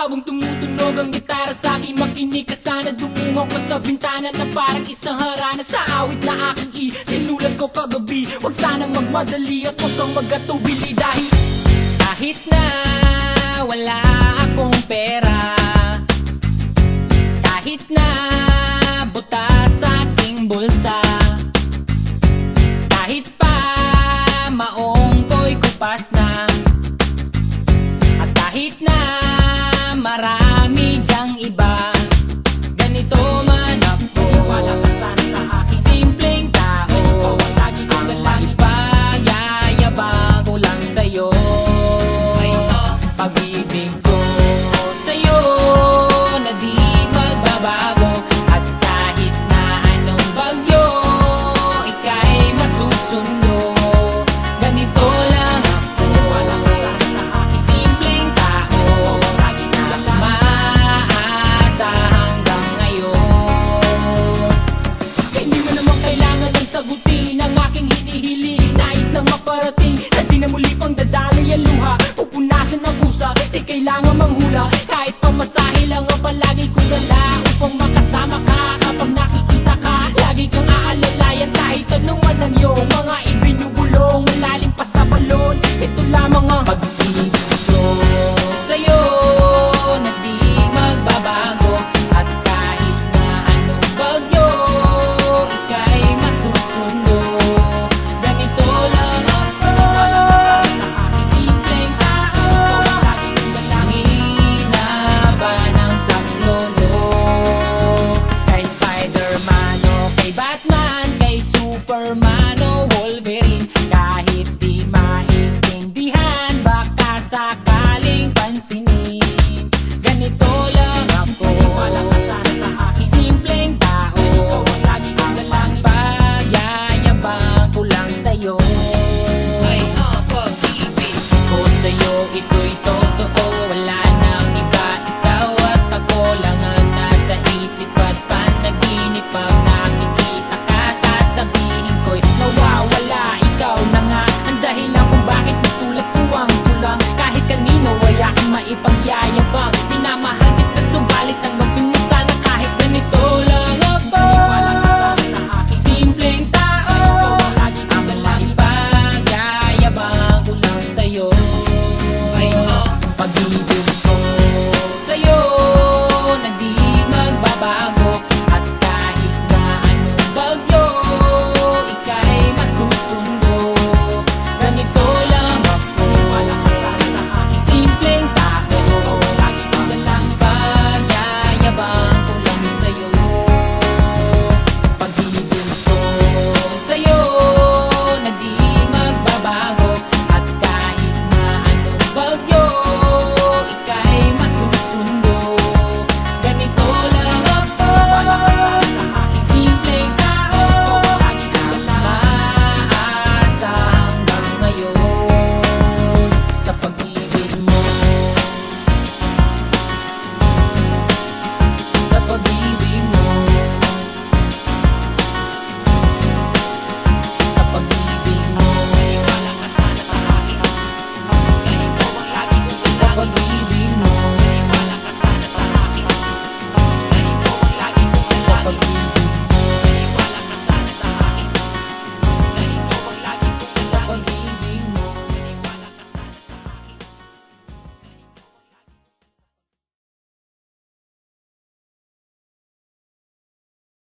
Habang tumutunog ang gitara sa akin, makinig ka sana. Dumungo ko sa bintana na parang isang harana. Sa awit na aking sinulat ko kagabi, huwag sanang magmadali at huwag kang magatubili. Dahil kahit na wala akong pera, kahit na butas sa aking bulsa, kahit pa maong ko'y kupas na, at kahit na marami dyang iba, ganito man ako, wala ka sana sa aking simpleng tao. Ikaw ang lagi kong dalangin, ipayayabang ko lang sa'yo. Pag-ibig ko sa'yo na di magbabago, at kahit na anong bagyo, ika'y masusundo. Ganito lang ako, wala ka sana sa aking simpleng tao. Lagi na lang maasa hanggang ngayon. Kaya hindi mo naman kailangan ng sagutin ang aking hinihiling. Nais lang maparating na di na muli pang dadaloy ang luha. Pupunasan ang pusa, di kailangan manghula. Kahit pamasahe lang ang palagi kong dala upang makasama